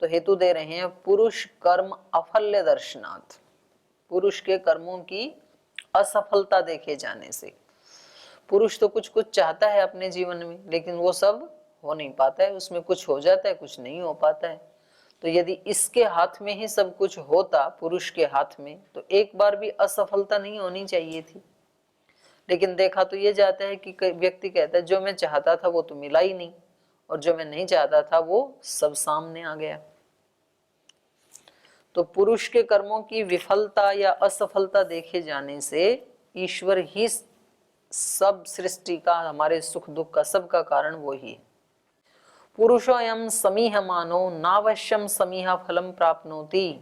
तो हेतु दे रहे हैं पुरुष कर्म अफल्य दर्शनात्, पुरुष के कर्मों की असफलता देखे जाने से। पुरुष तो कुछ कुछ चाहता है अपने जीवन में, लेकिन वो सब हो नहीं पाता है, उसमें कुछ हो जाता है, कुछ नहीं हो पाता है। तो यदि इसके हाथ में ही सब कुछ होता, पुरुष के हाथ में, तो एक बार भी असफलता नहीं होनी चाहिए थी। लेकिन देखा तो ये जाता है कि व्यक्ति कहता है जो मैं चाहता था वो तो मिला ही नहीं, और जो मैं नहीं चाहता था वो सब सामने आ गया। तो पुरुष के कर्मों की विफलता या असफलता देखे जाने से ईश्वर ही सब सृष्टि का, हमारे सुख दुख का, सबका कारण वो ही है। पुरुषोऽयं समीहमानो नावश्यम समीह फलम प्राप्नोति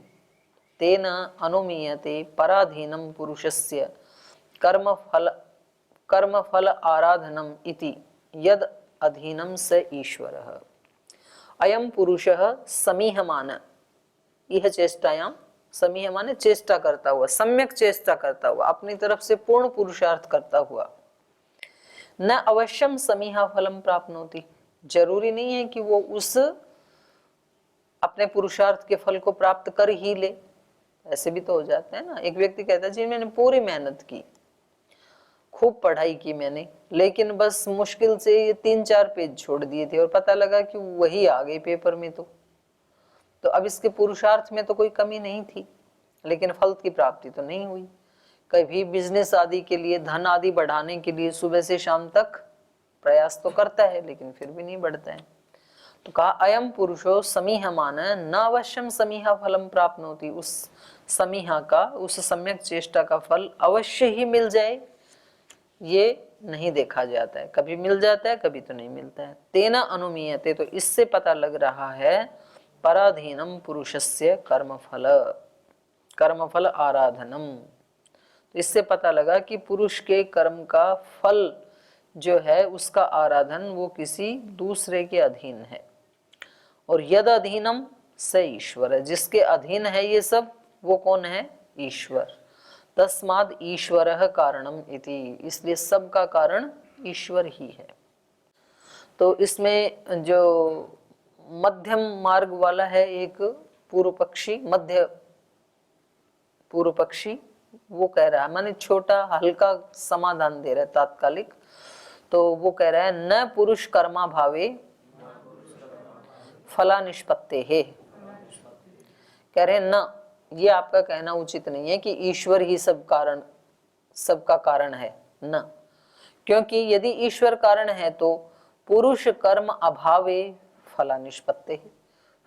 तेन अनुमीयते पराधीनम पुरुषस्य कर्म फल आराधनम इति यद अधीनम स ईश्वरः। अयम पुरुषः समीहमान, यह चेष्टायाम, समीह माने चेष्टा करता हुआ, सम्यक चेष्टा करता हुआ, अपनी तरफ से पूर्ण पुरुषार्थ करता हुआ। न अवश्यम समीहा फलम प्राप्नोति, जरूरी नहीं है कि वो उस अपने पुरुषार्थ के फल को प्राप्त कर ही ले। ऐसे भी तो हो जाते हैं ना। एक व्यक्ति कहता है जी मैंने पूरी मेहनत की, खूब पढ़ाई की मैंने, लेकिन बस मुश्किल से ये 3-4 पेज छोड़ दिए थे और पता लगा कि वही आ गई पेपर में। तो अब इसके पुरुषार्थ में तो कोई कमी नहीं थी, लेकिन फल की प्राप्ति तो नहीं हुई। कभी बिजनेस आदि के लिए, धन आदि बढ़ाने के लिए सुबह से शाम तक प्रयास तो करता है, लेकिन फिर भी नहीं बढ़ता है। तो कहा अयम पुरुषो समीहमान न अवश्यम समीहा फलम प्राप्नोति, उस समीहा का, उस सम्यक चेष्टा का फल अवश्य ही मिल जाए, ये नहीं देखा जाता है। कभी मिल जाता है, कभी तो नहीं मिलता है। तेना अनुमीयते, तो इससे पता लग रहा है पराधीनम पुरुषस्य कर्मफल आराधनम, तो इससे पता लगा कि पुरुष के कर्म का फल जो है उसका आराधन वो किसी दूसरे के अधीन है। और यद अधीनम स ईश्वर, जिसके अधीन है ये सब, वो कौन है? ईश्वर। तस्माद् ईश्वरः कारणम इति, इसलिए सब का कारण ईश्वर ही है। तो इसमें जो मध्यम मार्ग वाला है एक पूर्व पक्षी, मध्य पूर्व पक्षी, वो कह रहा है, माने छोटा हल्का समाधान दे रहा है तात्कालिक। तो वो कह रहा है न पुरुष कर्मा भावे फला निष्पत्ते है, कह रहे न, ये आपका कहना उचित नहीं है कि ईश्वर ही सबका कारण है, न। क्योंकि यदि ईश्वर कारण है तो पुरुष कर्म अभावे फला निष्पत्ते है,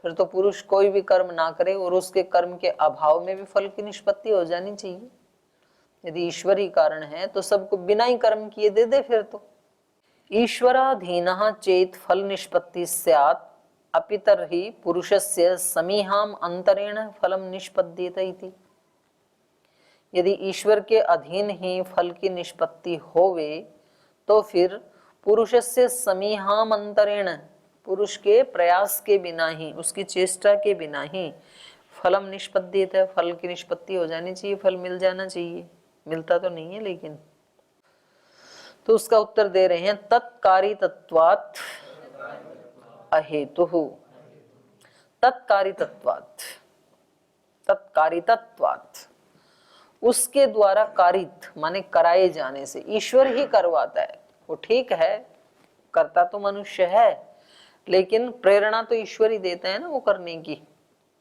फिर तो पुरुष कोई भी कर्म ना करे और उसके कर्म के अभाव में भी फल की निष्पत्ति हो जानी चाहिए। यदि ईश्वर ही कारण है तो सबको बिना ही कर्म किए दे दे। फिर तो ईश्वराधीनः चेत फल निष्पत्ति स्यात् अपितर ही पुरुषस्य समीहाम अंतरेण फलम निष्पद्येत इति। यदि ईश्वर के अधीन ही फल की निष्पत्ति होवे तो फिर पुरुषस्य समीहाम अंतरेण, पुरुष के प्रयास के बिना ही, उसकी चेष्टा के बिना ही फलम निष्पद्येत, फल की निष्पत्ति हो जानी चाहिए, फल मिल जाना चाहिए। मिलता तो नहीं है लेकिन। तो उसका उत्तर दे रहे हैं तत्कारी तत्वात् अहेतुः, तत्कारी तत्वात्, तत्कारी तत्वात्, उसके द्वारा कारित माने कराए जाने से, ईश्वर ही करवाता है। वो ठीक है, करता तो मनुष्य है, लेकिन प्रेरणा तो ईश्वर ही देता है ना वो करने की।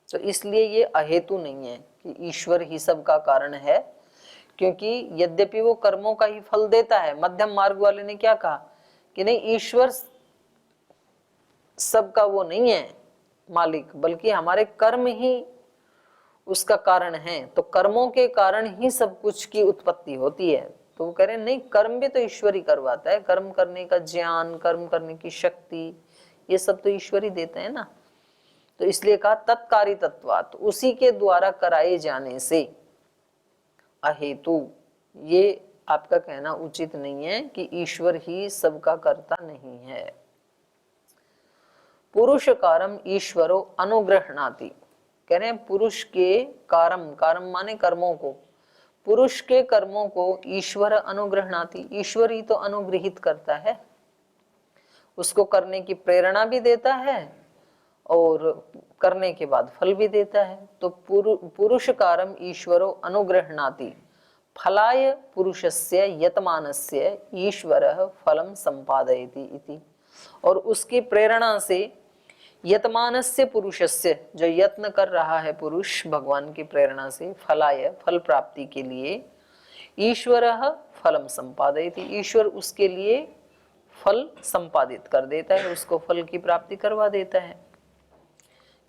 तो इसलिए ये अहेतु नहीं है कि ईश्वर ही सबका कारण है, क्योंकि यद्यपि वो कर्मों का ही फल देता है। मध्यम मार्ग वाले ने क्या कहा कि नहीं, ईश्वर सबका वो नहीं है मालिक, बल्कि हमारे कर्म ही उसका कारण है। तो कर्मों के कारण ही सब कुछ की उत्पत्ति होती है। तो वो कह रहे नहीं, कर्म भी तो ईश्वर ही करवाता है। कर्म करने का ज्ञान, कर्म करने की शक्ति, ये सब तो ईश्वर ही देते हैं ना। तो इसलिए कहा तत्कारी तत्वात्, उसी के द्वारा कराए जाने से। अहेतु, ये आपका कहना उचित नहीं है कि ईश्वर ही सबका कर्ता नहीं है। पुरुष कारम ईश्वरो अनुग्रहणाति, कह रहे हैं पुरुष के कारम, कारम माने कर्मों को, पुरुष के कर्मों को ईश्वर अनुग्रहणाति, ईश्वर ही तो अनुग्रहित करता है, उसको करने की प्रेरणा भी देता है और करने के बाद फल भी देता है। तो पुरुषकारम ईश्वरो अनुगृह्णाति फलाय पुरुषस्य यतमानस्य ईश्वरः फलम संपादयति इति। और उसकी प्रेरणा से यतमानस्य पुरुषस्य, जो यत्न कर रहा है पुरुष भगवान की प्रेरणा से, फलाय फल प्राप्ति के लिए, ईश्वरः फलम संपादयति, ईश्वर उसके लिए फल संपादित कर देता है, उसको फल की प्राप्ति करवा देता है।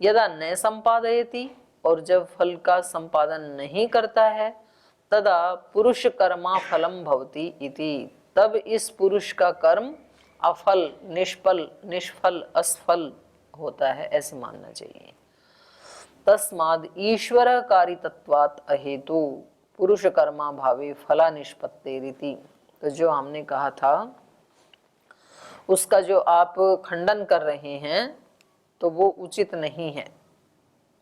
यदा न संपादयति, और जब फल का संपादन नहीं करता है, तदा पुरुष कर्मा फलम भवति इति, तब इस पुरुष का कर्म अफल, निष्फल, निष्फल, असफल होता है, ऐसे मानना चाहिए। तस्माद् ईश्वर कारितत्वात् अहेतु पुरुष कर्मा भावे फला निष्पत्तेरिति। तो जो हमने कहा था उसका जो आप खंडन कर रहे हैं तो वो उचित नहीं है।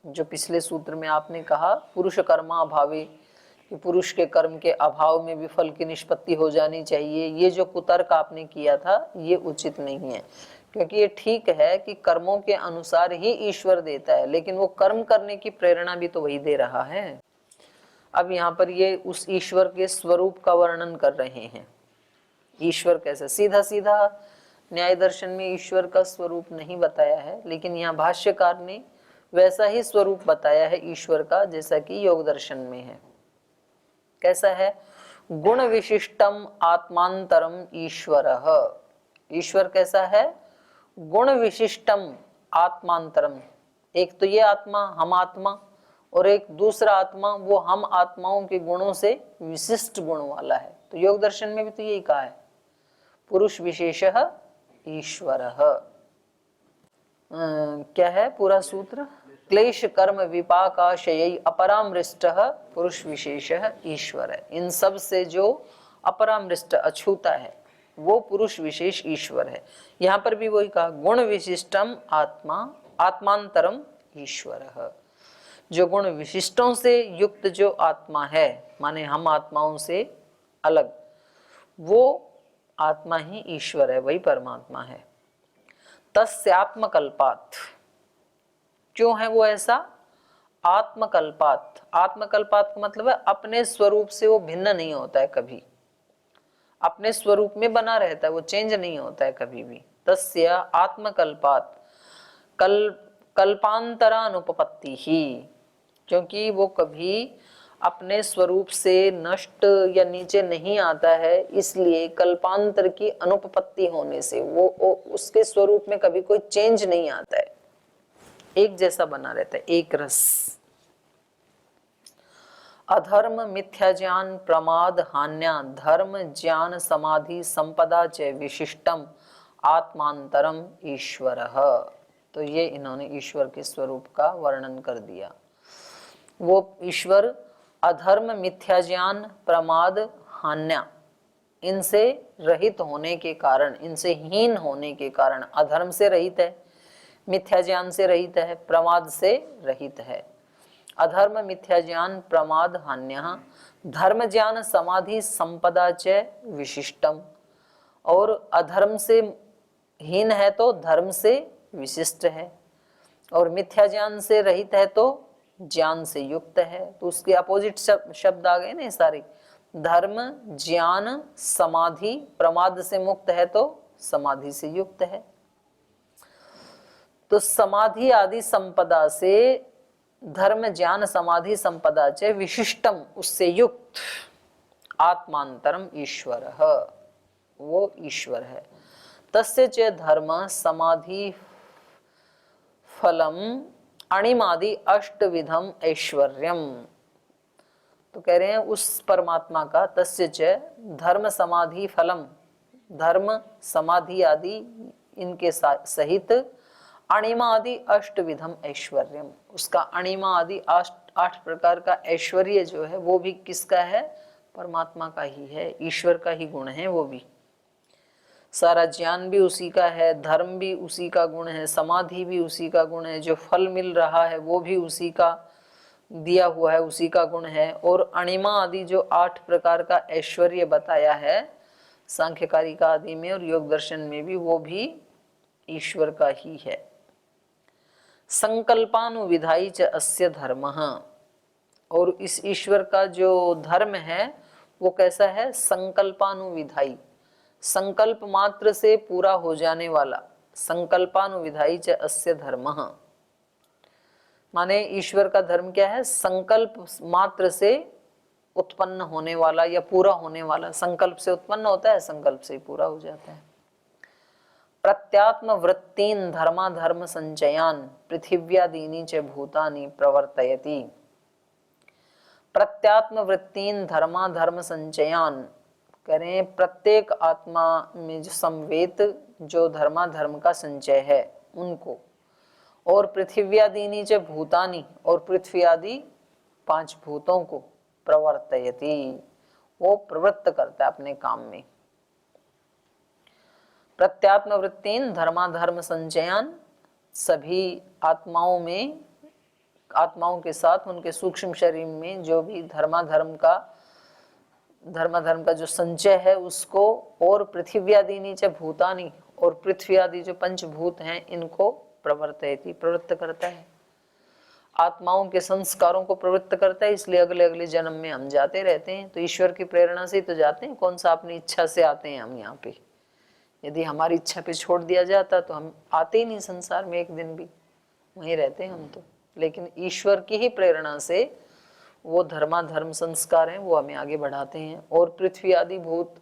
जो पिछले सूत्र में आपने कहा पुरुष कर्मा भावे, कि पुरुष के कर्म के अभाव में भी फल की निष्पत्ति हो जानी चाहिए, ये जो कुतर्क आपने किया था ये उचित नहीं है। क्योंकि ये ठीक है कि कर्मों के अनुसार ही ईश्वर देता है, लेकिन वो कर्म करने की प्रेरणा भी तो वही दे रहा है। अब यहाँ पर ये उस ईश्वर के स्वरूप का वर्णन कर रहे हैं। ईश्वर कैसे, सीधा सीधा न्याय दर्शन में ईश्वर का स्वरूप नहीं बताया है, लेकिन यहाँ भाष्यकार ने वैसा ही स्वरूप बताया है ईश्वर का जैसा कि योग दर्शन में है। कैसा है? गुण विशिष्टम आत्मांतरम ईश्वरः। ईश्वर कैसा है? गुण विशिष्टम आत्मांतरम। एक तो ये आत्मा, हम आत्मा, और एक दूसरा आत्मा वो हम आत्माओं के गुणों से विशिष्ट गुण वाला है। तो योग दर्शन में भी तो यही कहा है, पुरुष विशेषः ईश्वरः। क्या है पूरा सूत्र? क्लेश कर्म विपाकाशयै अपरामृष्टः पुरुष विशेषः ईश्वर है। इन सब से जो अपरामृष्ट अछूता है वो पुरुष विशेष ईश्वर है। यहाँ पर भी वही कहा, गुण विशिष्टम आत्मा आत्मांतरम ईश्वरः। जो गुण विशिष्टों से युक्त जो आत्मा है, माने हम आत्माओं से अलग, वो आत्मा ही ईश्वर है, वही परमात्मा है। तस्यात्मकल्पात्, क्यों है वो ऐसा? आत्मकल्पात्। आत्मकल्पात् का मतलब है अपने स्वरूप से वो भिन्न नहीं होता है कभी, अपने स्वरूप में बना रहता है, वो चेंज नहीं होता है कभी भी। तस्य आत्मकल्पात् कल्पांतरानुपपत्ति ही, क्योंकि वो कभी अपने स्वरूप से नष्ट या नीचे नहीं आता है, इसलिए कल्पांतर की अनुपपत्ति होने से वो उसके स्वरूप में कभी कोई चेंज नहीं आता है, एक जैसा बना रहता है, एक रस। अधर्म मिथ्या ज्ञान प्रमाद हान्या धर्म ज्ञान समाधि संपदा च विशिष्टम आत्मांतरम ईश्वरः। तो ये इन्होंने ईश्वर के स्वरूप का वर्णन कर दिया। वो ईश्वर अधर्म मिथ्या ज्ञान प्रमाद हान्या, इनसे रहित होने के कारण, इनसे हीन होने के कारण, अधर्म से रहित है, मिथ्या ज्ञान से रहित है, प्रमाद से रहित है। अधर्म मिथ्या ज्ञान प्रमाद हान्य धर्म ज्ञान समाधि संपदा च विशिष्टम। और अधर्म से हीन है तो धर्म से विशिष्ट है, और मिथ्या ज्ञान से रहित है तो ज्ञान से युक्त है। तो उसके अपोजिट शब्द आ गए ना सारे, धर्म ज्ञान समाधि, प्रमाद से मुक्त है तो समाधि से युक्त है। तो समाधि आदि संपदा से, धर्म ज्ञान समाधि संपदा च विशिष्टम, उससे युक्त, आत्मांतरम ईश्वरः, वो ईश्वर है। तस्य च धर्म समाधि फलम अणिमादि अष्टविधम ऐश्वर्यम। तो कह रहे हैं उस परमात्मा का, तस्य च धर्म समाधि फलम, धर्म समाधि आदि इनके सहित अणिमा आदि अष्टविधम ऐश्वर्यम, उसका अणिमा आदि 8 प्रकार का ऐश्वर्य जो है वो भी किसका है? परमात्मा का ही है, ईश्वर का ही गुण है। वो भी सारा ज्ञान भी उसी का है, धर्म भी उसी का गुण है, समाधि भी उसी का गुण है, जो फल मिल रहा है वो भी उसी का दिया हुआ है, उसी का गुण है। और अणिमा आदि जो 8 प्रकार का ऐश्वर्य बताया है सांख्यकारिका आदि में और योग दर्शन में भी, वो भी ईश्वर का ही है। संकल्पानुविधायी च अस्य धर्मः, और इस ईश्वर का जो धर्म है वो कैसा है? संकल्पानुविधायी, संकल्प मात्र से पूरा हो जाने वाला। संकल्पानुविधायी च अस्य धर्मः, माने ईश्वर का धर्म क्या है? संकल्प मात्र से उत्पन्न होने वाला या पूरा होने वाला। संकल्प से उत्पन्न होता है, संकल्प से ही पूरा हो जाता है। प्रत्यात्म वृत्तीन धर्माधर्म संचयान पृथिव्यादीनि च भूतानि प्रवर्तयति। प्रत्यात्म वृत्तीन धर्माधर्म संचयान, करें प्रत्येक आत्मा में जो संवेद, जो धर्माधर्म का संचय है उनको, और पृथिव्यादीनि च भूतानि, और पृथ्वी आदि 5 भूतों को, प्रवर्तयति, वो प्रवृत्त करता है अपने काम में। प्रत्यात्म वृत्तीन धर्माधर्म संचयान, सभी आत्माओं में, आत्माओं के साथ उनके सूक्ष्म शरीर में जो भी धर्माधर्म का जो संचय है उसको, और पृथिव्यादीनि च भूतानि, और पृथ्वी आदि जो 5 भूत हैं इनको प्रवर्तयति, प्रवृत्त करता है। आत्माओं के संस्कारों को प्रवृत्त करता है, इसलिए अगले अगले जन्म में हम जाते रहते हैं। तो ईश्वर की प्रेरणा से ही तो जाते हैं, कौन सा अपनी इच्छा से आते हैं हम यहाँ पे। यदि हमारी इच्छा पे छोड़ दिया जाता तो हम आते ही नहीं संसार में, एक दिन भी वहीं रहते हैं हम तो। लेकिन ईश्वर की ही प्रेरणा से वो धर्माधर्म संस्कार हैं वो हमें आगे बढ़ाते हैं। और पृथ्वी आदि भूत,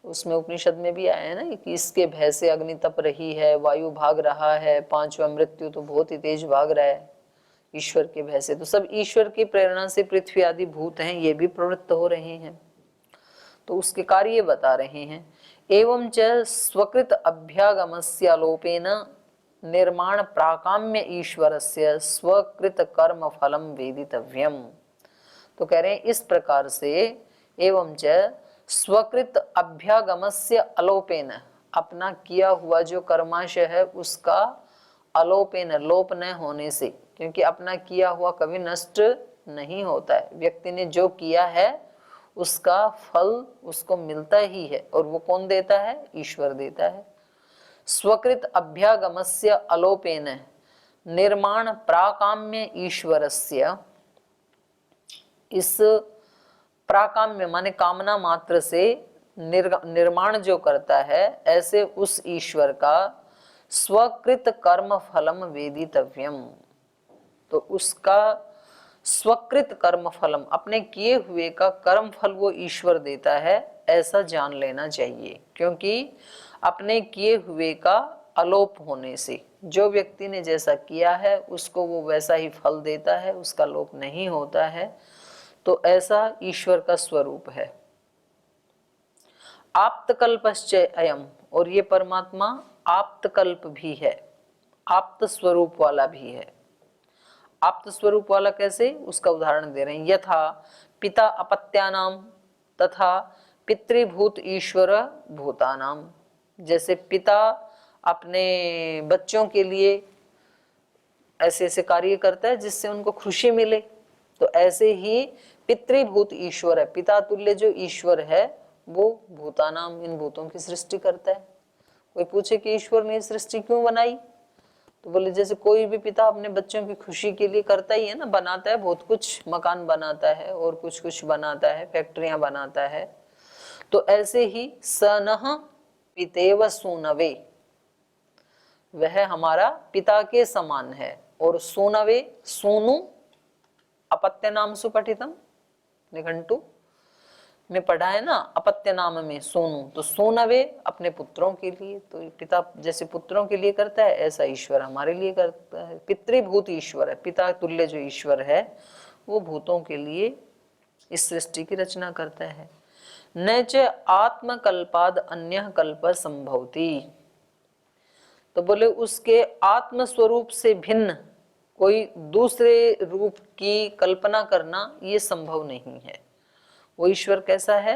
उसमें उपनिषद में भी आया है ना कि इसके भय से अग्नि तप रही है, वायु भाग रहा है, 5वां मृत्यु तो बहुत ही तेज भाग रहा है ईश्वर के भय से। तो सब ईश्वर की प्रेरणा से पृथ्वी आदि भूत हैं, ये भी प्रवृत्त हो रहे हैं, तो उसके कार्य बता रहे हैं। एवं च स्वकृत अभ्यागमस्य अलोपेन निर्माण प्राकाम्य ईश्वरस्य स्वकृत कर्म फलम वेदितव्यम। तो कह रहे हैं इस प्रकार से, एवं च स्वकृत अभ्यागमस्य अलोपेन, अपना किया हुआ जो कर्माशय है उसका अलोपेन, लोप न होने से, क्योंकि अपना किया हुआ कभी नष्ट नहीं होता है। व्यक्ति ने जो किया है उसका फल उसको मिलता ही है, और वो कौन देता है? ईश्वर देता है। स्वकृत अभ्यागमस्य अलोपेन निर्माण प्राकाम्य ईश्वरस्य, इस प्राकाम्य माने कामना मात्र से निर्माण जो करता है, ऐसे उस ईश्वर का स्वकृत कर्म फलम वेदितव्यम। तो उसका स्वकृत कर्म फलम, अपने किए हुए का कर्म फल वो ईश्वर देता है, ऐसा जान लेना चाहिए। क्योंकि अपने किए हुए का अलोप होने से, जो व्यक्ति ने जैसा किया है उसको वो वैसा ही फल देता है, उसका लोप नहीं होता है। तो ऐसा ईश्वर का स्वरूप है। आप्तकल्पश्च अयम, और ये परमात्मा आप्तकल्प भी है, आप्त स्वरूप वाला भी है। आप्त स्वरूप वाला कैसे? उसका उदाहरण दे रहे हैं। यथा पिता अपत्यानाम तथा पितृभूत ईश्वर भूतानाम, जैसे पिता अपने बच्चों के लिए ऐसे ऐसे कार्य करता है जिससे उनको खुशी मिले, तो ऐसे ही पितृभूत ईश्वर है, पिता तुल्य जो ईश्वर है वो भूतानाम, इन भूतों की सृष्टि करता है। कोई पूछे कि ईश्वर ने सृष्टि क्यों बनाई, तो बोले जैसे कोई भी पिता अपने बच्चों की खुशी के लिए करता ही है ना, बनाता है बहुत कुछ, मकान बनाता है और कुछ कुछ बनाता है, फैक्ट्रियां बनाता है। तो ऐसे ही सनह पितेव सूनवे, वह हमारा पिता के समान है। और सूनवे, सोनू अपत्य नाम सुपठितम, निघंटु में पढ़ा है ना, अपत्य नाम में सोनू, तो सोनवे अपने पुत्रों के लिए। तो पिता जैसे पुत्रों के लिए करता है, ऐसा ईश्वर हमारे लिए करता है। पितृभूत ईश्वर है, पिता तुल्य जो ईश्वर है वो भूतों के लिए इस सृष्टि की रचना करता है। न च आत्मकल्पाद अन्य कल्प संभवती, तो बोले उसके आत्म स्वरूप से भिन्न कोई दूसरे रूप की कल्पना करना ये संभव नहीं है। वो ईश्वर कैसा है?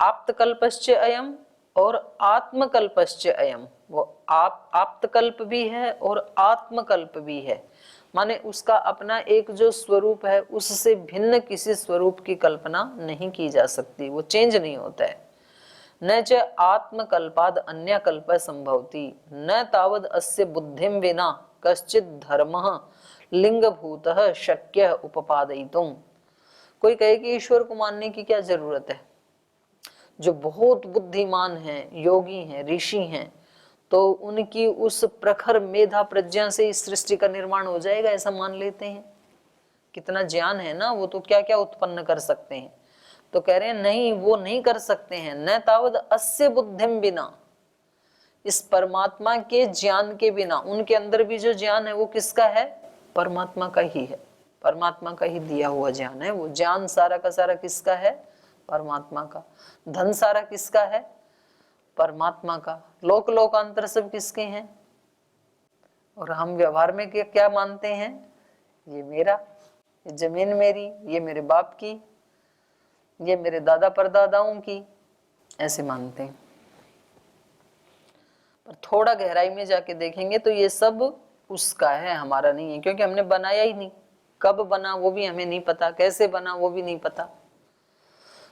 आप्तकल्पश्च अयम और आत्मकल्पश्च अयम। वो आप्तकल्प भी है और आत्मकल्प भी है, माने उसका अपना एक जो स्वरूप है उससे भिन्न किसी स्वरूप की कल्पना नहीं की जा सकती, वो चेंज नहीं होता है। न च आत्मकल्पाद अन्य कल्प संभवती न तावद अस्य बुद्धिम विना कश्चित धर्मः लिंगभूतः शक्य उपपादयितुम। कोई कहे कि ईश्वर को मानने की क्या जरूरत है, जो बहुत बुद्धिमान हैं, योगी हैं, ऋषि हैं, तो उनकी उस प्रखर मेधा प्रज्ञा से इस सृष्टि का निर्माण हो जाएगा, ऐसा मान लेते हैं। कितना ज्ञान है ना, वो तो क्या क्या उत्पन्न कर सकते हैं। तो कह रहे हैं नहीं, वो नहीं कर सकते हैं। न तावद अस्य बुद्धिम बिना, इस परमात्मा के ज्ञान के बिना। उनके अंदर भी जो ज्ञान है वो किसका है? परमात्मा का ही है, परमात्मा का ही दिया हुआ ज्ञान है वो। ज्ञान सारा का सारा किसका है? परमात्मा का। धन सारा किसका है? परमात्मा का। लोक लोकांतर सब किसके हैं? और हम व्यवहार में क्या मानते हैं? ये मेरा, ये जमीन मेरी, ये मेरे बाप की, ये मेरे दादा परदादाओं की, ऐसे मानते हैं। पर थोड़ा गहराई में जाके देखेंगे तो ये सब उसका है, हमारा नहीं है, क्योंकि हमने बनाया ही नहीं। कब बना वो भी हमें नहीं पता, कैसे बना वो भी नहीं पता।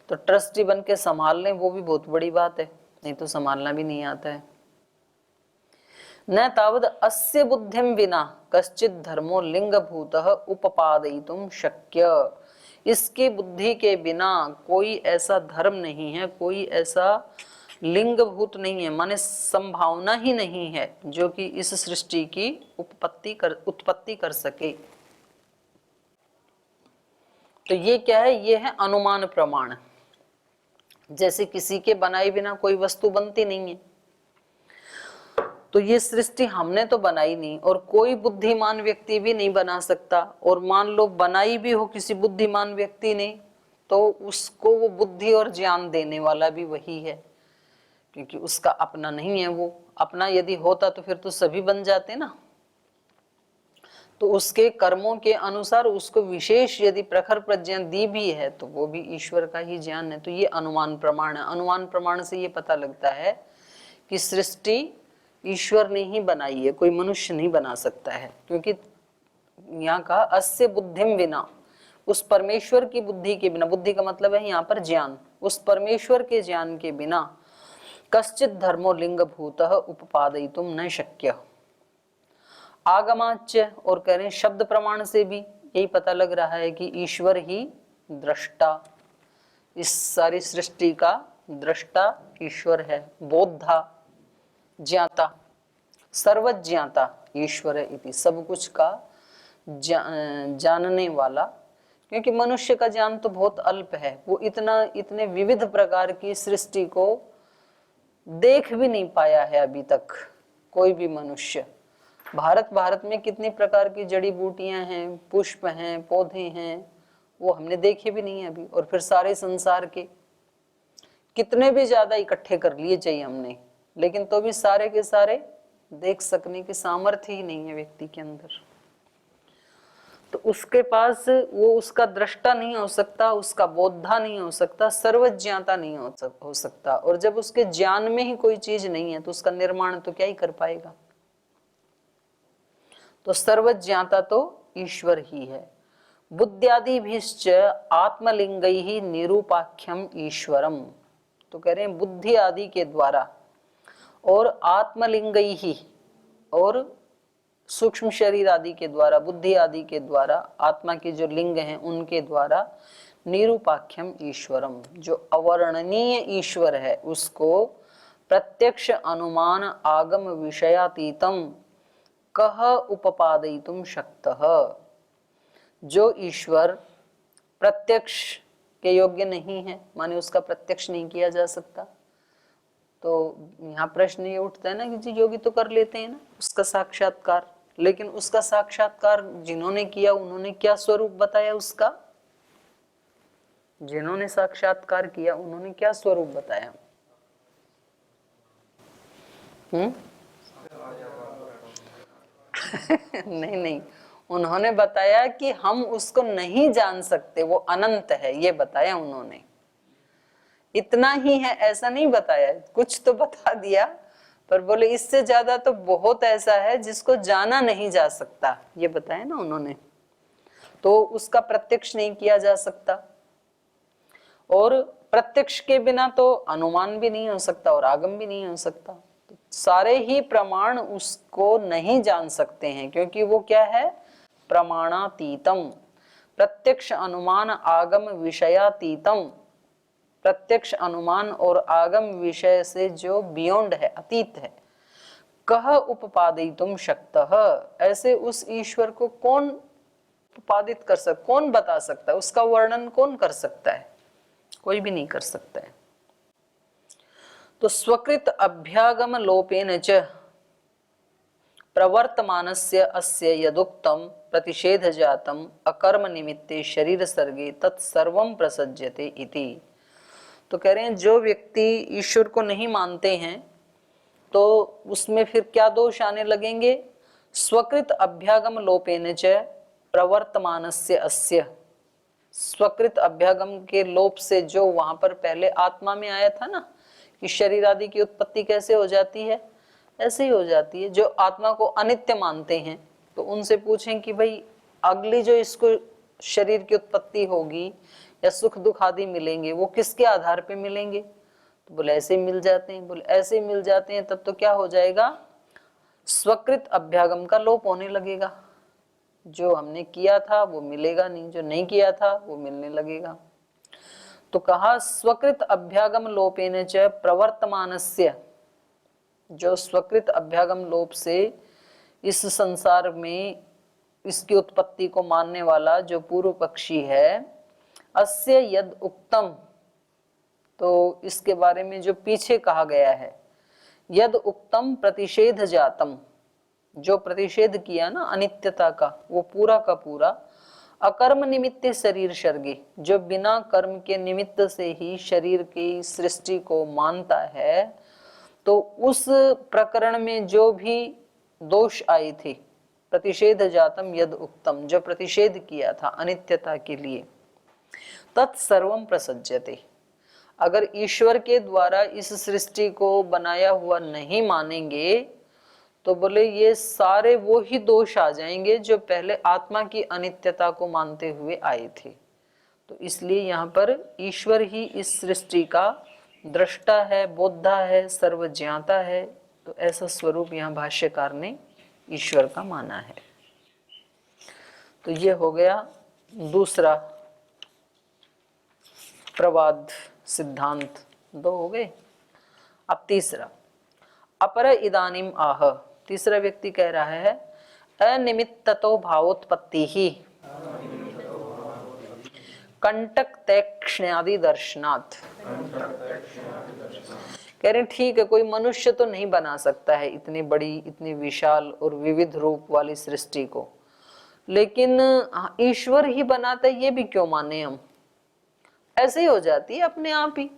तो ट्रस्टी बन के संभाल लें वो भी बहुत बड़ी बात है, नहीं तो संभालना भी नहीं आता है। न तावद अस्य बुद्धिम बिना कश्चित धर्मो लिंगभूतः उपपादयितुम शक्य। इसकी बुद्धि के बिना कोई ऐसा धर्म नहीं है, कोई ऐसा लिंगभूत नहीं है, माने संभावना ही नहीं है जो कि इस सृष्टि की उत्पत्ति कर सके। तो ये क्या है? ये है अनुमान प्रमाण। जैसे किसी के बनाए बिना कोई वस्तु बनती नहीं है, तो ये सृष्टि हमने तो बनाई नहीं और कोई बुद्धिमान व्यक्ति भी नहीं बना सकता। और मान लो बनाई भी हो किसी बुद्धिमान व्यक्ति ने, तो उसको वो बुद्धि और ज्ञान देने वाला भी वही है, क्योंकि उसका अपना नहीं है वो। अपना यदि होता तो फिर तो सभी बन जाते ना। तो उसके कर्मों के अनुसार उसको विशेष यदि प्रखर प्रज्ञा दी भी है तो वो भी ईश्वर का ही ज्ञान है। तो ये अनुमान प्रमाण है। अनुमान प्रमाण से ये पता लगता है कि सृष्टि ईश्वर ने ही बनाई है, कोई मनुष्य नहीं बना सकता है। क्योंकि यहाँ का अस्य बुद्धिम बिना, उस परमेश्वर की बुद्धि के बिना, बुद्धि का मतलब है यहाँ पर ज्ञान, उस परमेश्वर के ज्ञान के बिना कश्चित धर्मो लिंगभूतः उपपादयितुम न शक्य। आगमाच्य, और कह रहे हैं शब्द प्रमाण से भी यही पता लग रहा है कि ईश्वर ही दृष्टा, इस सारी सृष्टि का दृष्टा ईश्वर है। बोधा, ज्ञाता, सर्वज्ञाता ईश्वर इति, सब कुछ का जानने वाला। क्योंकि मनुष्य का ज्ञान तो बहुत अल्प है, वो इतने विविध प्रकार की सृष्टि को देख भी नहीं पाया है अभी तक कोई भी मनुष्य। भारत में कितनी प्रकार की जड़ी बूटियां हैं, पुष्प हैं, पौधे हैं, वो हमने देखे भी नहीं है अभी। और फिर सारे संसार के कितने भी ज्यादा इकट्ठे कर लिए चाहिए हमने, लेकिन तो भी सारे के सारे देख सकने की सामर्थ्य ही नहीं है व्यक्ति के अंदर। तो उसके पास वो उसका दृष्टा नहीं हो सकता, उसका बोधा नहीं हो सकता, सर्वज्ञाता नहीं हो सकता। और जब उसके ज्ञान में ही कोई चीज नहीं है तो उसका निर्माण तो क्या ही कर पाएगा। तो सर्वज्ञाता तो ईश्वर ही है। बुद्ध्यादि भीश्च आत्मलिंगैहि निरूपाख्यम ईश्वरम। तो कह रहे हैं बुद्धि आदि के द्वारा और आत्मलिंगैहि, और सूक्ष्म शरीर आदि के द्वारा, बुद्धि आदि के द्वारा, आत्मा के जो लिंग हैं उनके द्वारा निरूपाख्यम ईश्वरम, जो अवर्णनीय ईश्वर है उसको प्रत्यक्ष अनुमान आगम विषयातीतम कह उपपादयितुम शक्तः। जो ईश्वर प्रत्यक्ष के योग्य नहीं है, माने उसका प्रत्यक्ष नहीं किया जा सकता, तो यहाँ प्रश्न ये उठता है ना कि जी योगी तो कर लेते हैं ना उसका साक्षात्कार, लेकिन उसका साक्षात्कार जिन्होंने किया उन्होंने क्या स्वरूप बताया उसका? जिन्होंने साक्षात्कार किया उन्होंने क्या स्वरूप बताया? नहीं, उन्होंने बताया कि हम उसको नहीं जान सकते, वो अनंत है, ये बताया उन्होंने। इतना ही है ऐसा नहीं बताया, कुछ तो बता दिया, पर बोले इससे ज्यादा तो बहुत ऐसा है जिसको जाना नहीं जा सकता, ये बताया ना उन्होंने। तो उसका प्रत्यक्ष नहीं किया जा सकता, और प्रत्यक्ष के बिना तो अनुमान भी नहीं हो सकता और आगम भी नहीं हो सकता। तो सारे ही प्रमाण उसको नहीं जान सकते हैं, क्योंकि वो क्या है, प्रमाणातीतम, प्रत्यक्ष अनुमान आगम विषयातीतम, प्रत्यक्ष अनुमान और आगम विषय से जो बियॉन्ड है, अतीत है। कह उपपादितुम शक्तः, ऐसे उस ईश्वर को कौन उपादित कर सकता, कौन बता सकता है, उसका वर्णन कौन कर सकता है, कोई भी नहीं कर सकता है। तो स्वकृत अभ्यागम लोपेन च प्रवर्तमानस्य अस्य यदुक्तम प्रतिषेध जातम अकर्म निमित्ते शरीर सर्गे तत्सर्वं प्रसज्यते इति। तो कह रहे हैं जो व्यक्ति ईश्वर को नहीं मानते हैं तो उसमें फिर क्या दोष आने लगेंगे, स्वकृत अभ्यागम लोपेन च प्रवर्तमानस्य अस्य, स्वकृत अभ्यागम के लोप से जो वहां पर पहले आत्मा में आया था ना कि शरीर आदि की उत्पत्ति कैसे हो जाती है, ऐसे ही हो जाती है। जो आत्मा को अनित्य मानते हैं तो उनसे पूछें कि भाई अगली जो इसको शरीर की उत्पत्ति होगी या सुख दुख आदि मिलेंगे वो किसके आधार पे मिलेंगे, तो बोले ऐसे मिल जाते हैं। बोले ऐसे मिल जाते हैं, तब तो क्या हो जाएगा, स्वकृत अभ्यागम का लोप होने लगेगा। जो हमने किया था वो मिलेगा नहीं, जो नहीं किया था वो मिलने लगेगा। तो कहा स्वकृत अभ्यागम लोपेन च प्रवर्तमानस्य, जो स्वकृत अभ्यागम लोप से इस संसार में इसकी उत्पत्ति को मानने वाला जो पूर्व पक्षी है, अस्य यद उक्तम, तो इसके बारे में जो पीछे कहा गया है, यद उक्तम प्रतिषेध जातम, जो प्रतिषेध किया ना अनित्यता का, वो पूरा का पूरा अकर्म निमित्ते शरीर सर्गे, जो बिना कर्म के निमित्त से ही शरीर की सृष्टि को मानता है, तो उस प्रकरण में जो भी दोष आए थे, प्रतिषेध जातम यद उक्तम, जो प्रतिषेध किया था अनित्यता के लिए, तत्सर्वम प्रसज्यते, अगर ईश्वर के द्वारा इस सृष्टि को बनाया हुआ नहीं मानेंगे तो बोले ये सारे वो ही दोष आ जाएंगे जो पहले आत्मा की अनित्यता को मानते हुए आए थे। तो इसलिए यहाँ पर ईश्वर ही इस सृष्टि का दृष्टा है, बोद्धा है, सर्वज्ञाता है। तो ऐसा स्वरूप यहाँ भाष्यकार ने ईश्वर का माना है। तो ये हो गया दूसरा प्रवाद सिद्धांत, दो हो गए। अब तीसरा, अपर इदानीम आह, तीसरा व्यक्ति कह रहा है अनिमित्ततो भावोत्पत्ति ही कंटक तैक्ष्ण्यादि दर्शनात्। कह रहे ठीक है, कोई मनुष्य तो नहीं बना सकता है इतनी बड़ी, इतनी विशाल और विविध रूप वाली सृष्टि को, लेकिन ईश्वर ही बनाता है, ये भी क्यों माने हम, ऐसे ही हो जाती है अपने आप ही।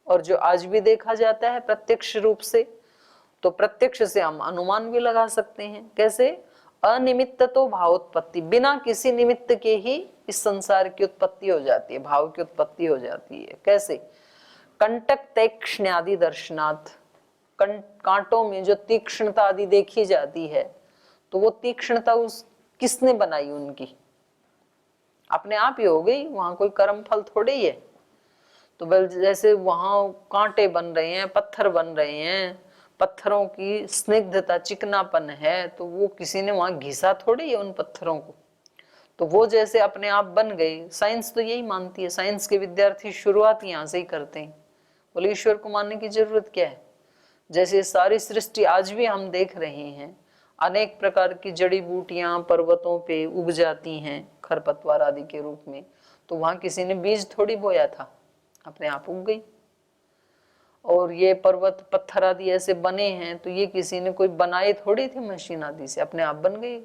और जो आज भी देखा जाता है प्रत्यक्ष रूप से, तो प्रत्यक्ष से हम अनुमान भी लगा सकते हैं। कैसे, अनिमित्त तो भावोत्पत्ति, बिना किसी निमित्त के ही इस संसार की उत्पत्ति हो जाती है, भाव की उत्पत्ति हो जाती है। कैसे, कंटक तैक्ष्ण्यादि दर्शनात्, कांटों में जो तीक्ष्णता आदि देखी जाती है, तो वो तीक्ष्णता उस किसने बनाई, उनकी अपने आप ही हो गई, वहां कोई कर्म फल थोड़े ही है। तो बल जैसे वहां कांटे बन रहे हैं, पत्थर बन रहे हैं, पत्थरों की स्निग्धता, चिकनापन है, तो वो किसी ने वहां घिसा थोड़ी है उन पत्थरों को, तो वो जैसे अपने आप बन गए। साइंस तो यही मानती है, साइंस के विद्यार्थी शुरुआत यहाँ से ही करते हैं। बोले ईश्वर को मानने की जरूरत क्या है, जैसे सारी सृष्टि आज भी हम देख रहे हैं, अनेक प्रकार की जड़ी बूटियां पर्वतों पे उग जाती हैं खरपतवार आदि के रूप में, तो वहां किसी ने बीज थोड़ी बोया था, अपने आप उग गई। और ये पर्वत पत्थर आदि ऐसे बने हैं, तो ये किसी ने कोई बनाए थोड़ी थे मशीन आदि से, अपने आप बन गए,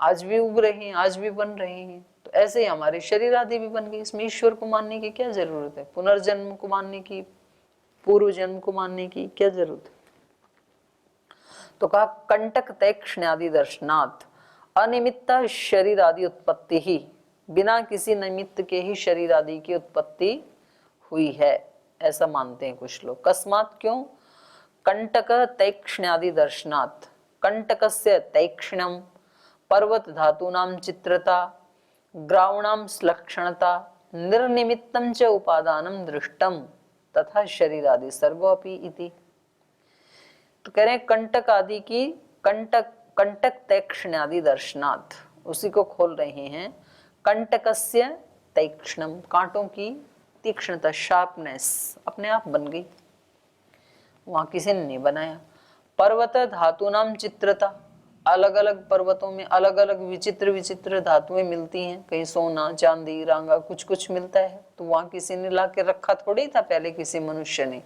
आज भी उग रहे हैं, आज भी बन रहे हैं। तो ऐसे ही हमारे शरीर आदि भी बन गए। इसमें ईश्वर को मानने की क्या जरूरत है, पुनर्जन्म को मानने की, पूर्व जन्म को मानने की क्या जरूरत है। तो कहा कंटक तैक्ष्ण्यादि दर्शनात्, अनिमित्त शरीर आदि उत्पत्ति ही, बिना किसी निमित्त के ही शरीर आदि की उत्पत्ति हुई है, ऐसा मानते हैं कुछ लोग। कस्मात्, क्यों, कंटक तैक्ष्ण्यादि दर्शनात्, कंटकस्य तैक्ष्ण्यम, पर्वत धातूनां चित्रता, ग्रावणां लक्षणता, निर्निमित्तं च उपादानं दृष्टम तथा शरीरादि सर्गोपि इति। तो कह रहे हैं कंटक आदि की कंटक तैक्ष्ण्यादि दर्शनात्, उसी को खोल रहे हैं। कंटकस्य तैक्ष्णम, कांटों की तीक्ष्णता, शार्पनेस अपने आप बन गई, वहां किसी ने नहीं बनाया। पर्वत धातुनाम चित्रता, अलग अलग पर्वतों में अलग अलग विचित्र विचित्र धातुएं मिलती हैं, कहीं सोना चांदी रांगा कुछ कुछ मिलता है, तो वहां किसी ने ला के रखा थोड़ी था पहले किसी मनुष्य ने,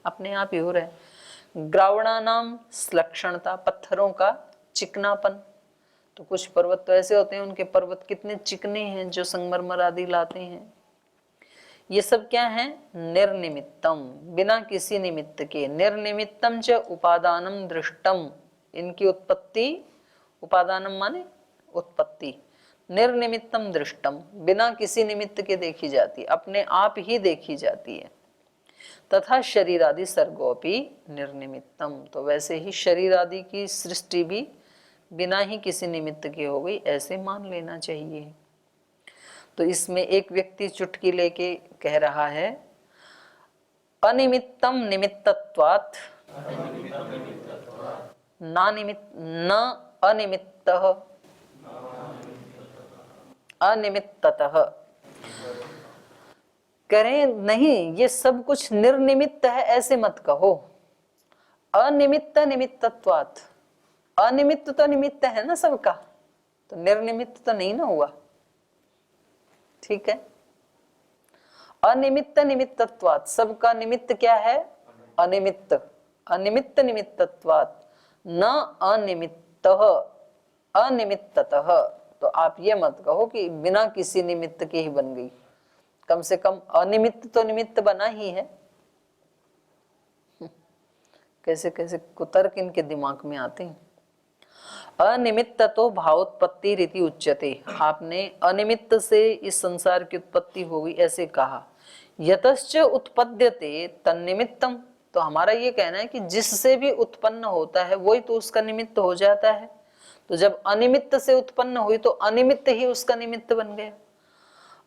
अपने आप ही हो रहा है। ग्रावणा नाम श्लक्षणता, पत्थरों का चिकनापन, तो कुछ पर्वत तो ऐसे होते हैं उनके पर्वत कितने चिकने हैं जो संगमरमर आदि लाते हैं। ये सब क्या है? निर्निमित्तम, बिना किसी निमित्त के। निर्निमित्तम च उपादानम दृष्टम, इनकी उत्पत्ति, उपादानम माने उत्पत्ति, निर्निमित्तम दृष्टम, बिना किसी निमित्त के देखी जाती, अपने आप ही देखी जाती है। तथा शरीर आदि सर्गोपि निर्निमित्तम, तो वैसे ही शरीर आदि की सृष्टि भी बिना ही किसी निमित्त की हो गई, ऐसे मान लेना चाहिए। तो इसमें एक व्यक्ति चुटकी लेके कह रहा है अनिमित्तम निमित्तत्वात् न अनिमित्तः अनिमित्ततः, करें नहीं, ये सब कुछ निर्निमित्त है ऐसे मत कहो। अनिमित्त निमित्तत्वात्, अनिमित्त तो निमित्त है ना सबका, तो निर्निमित्त तो नहीं ना हुआ, ठीक है। अनिमित्त निमित्तत्वात्, सबका निमित्त क्या है? अनिमित्त, अनिमित्त निमित्तत्वात् न अनिमित्तः अनिमित्ततः, तो आप ये मत कहो कि बिना किसी निमित्त के ही बन गई, कम से कम अनिमित्त तो निमित्त बना ही है। कैसे कैसे कुतर्क इनके दिमाग में आते हैं। अनिमित्त तो भावोत्पत्ति रीति उच्यते, आपने अनिमित्त से इस संसार की उत्पत्ति होगी ऐसे कहा। यतश्च उत्पद्यते तन्निमित्तम, तो हमारा ये कहना है कि जिससे भी उत्पन्न होता है वही तो उसका निमित्त हो जाता है। तो जब अनिमित्त से उत्पन्न हुई तो अनिमित्त ही उसका निमित्त बन गया।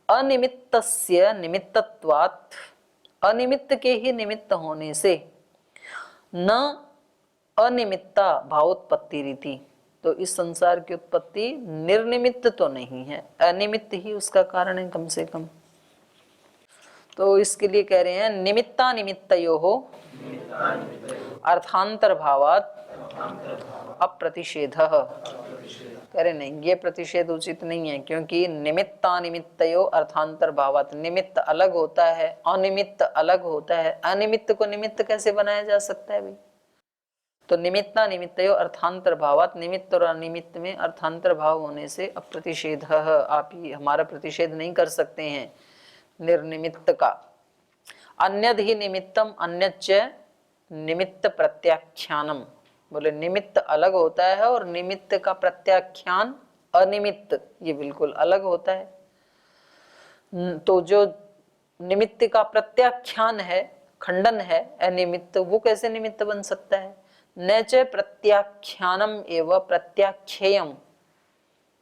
अनिमित्तस्य निमित्तत्वात्, अनिमित्त के ही निमित्त होने से न अनिमित्ता भावोत्पत्ति रीति, तो इस संसार की उत्पत्ति निर्निमित्त तो नहीं है, अनिमित्त ही उसका कारण है कम से कम। तो इसके लिए कह रहे हैं निमित्ता निमित्तयोः अर्थांतर भावात् अप्रतिषेधः, कह रहे नहीं ये प्रतिषेध उचित नहीं है, क्योंकि निमित्ता निमित्तयो अर्थांतर भावात्, निमित्त अलग होता है अनिमित्त अलग होता है, अनिमित्त को निमित्त कैसे बनाया जा सकता है भाई। तो निमित्ता निमित्तयो अर्थांतर भावात्, निमित्त और अनिमित्त में अर्थांतर भाव होने से अप्रतिषेध, आप ही हमारा प्रतिषेध नहीं कर सकते हैं निर्निमित्त का। अन्यद ही निमित्तम अन्यच्च निमित्त प्रत्याख्यानम, बोले निमित्त अलग होता है और निमित्त का प्रत्याख्यान अनिमित्त, ये बिल्कुल अलग होता है। तो जो निमित्त का प्रत्याख्यान है, खंडन है अनिमित्त, वो कैसे निमित्त बन सकता है? न च प्रत्याख्यानम एवं प्रत्याख्येयम,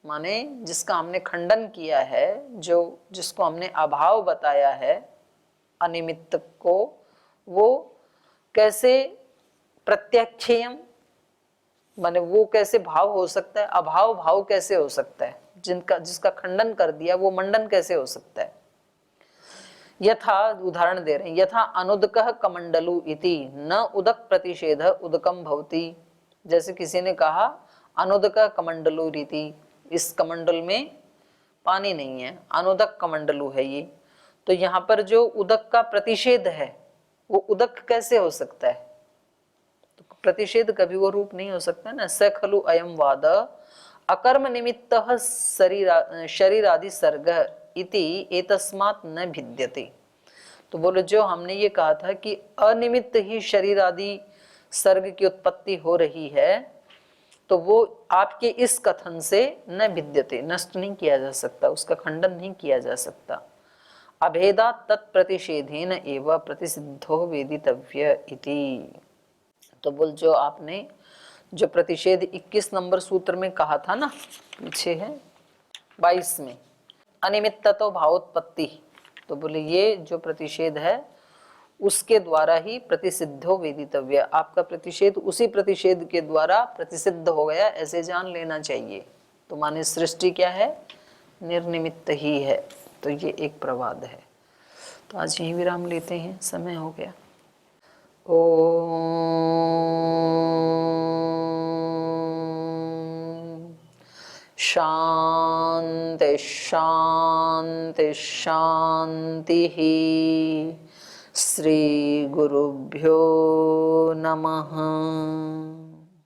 माने जिसका हमने खंडन किया है, जो जिसको हमने अभाव बताया है अनिमित्त को, वो कैसे प्रत्याख्येयम, माने वो कैसे भाव हो सकता है? अभाव भाव कैसे हो सकता है? जिसका खंडन कर दिया वो मंडन कैसे हो सकता है? यथा, उदाहरण दे रहे हैं, यथा अनुदकः कमंडलु इति न उदक प्रतिषेध उदकम भवति, जैसे किसी ने कहा अनुदकः कमंडलु रीति, इस कमंडल में पानी नहीं है, अनुदक कमंडलु है ये, तो यहाँ पर जो उदक का प्रतिषेध है वो उदक कैसे हो सकता है? तो प्रतिषेध कभी वो रूप नहीं हो सकता ना। स खलु अयम वाद अकर्म निमित्तः शरीर आदि सर्ग इति एतस्मात् न भिद्यते, तो बोलो जो हमने ये कहा था कि अनिमित्त ही शरीर आदि सर्ग की उत्पत्ति हो रही है, तो वो आपके इस कथन से न भिद्यते, नष्ट नहीं किया जा सकता, उसका खंडन नहीं किया जा सकता। अभेदा तत्प्रतिषेधेन एवं प्रतिसिद्धो वेदितव्य इति, तो बोल जो आपने जो प्रतिषेध 21 नंबर सूत्र में कहा था ना, पीछे है 22 में, अनिमित्त तो भावोत्पत्ति, तो बोले ये जो प्रतिषेध है उसके द्वारा ही प्रतिसिद्धो वेदितव्य, आपका प्रतिषेध उसी प्रतिषेध के द्वारा प्रतिसिद्ध हो गया, ऐसे जान लेना चाहिए। तो माने सृष्टि क्या है, निर्निमित्त ही है। तो ये एक प्रवाद है। तो आज यही विराम लेते हैं, समय हो गया। ओम शांति शांति शांति। श्री गुरुभ्यो नमः।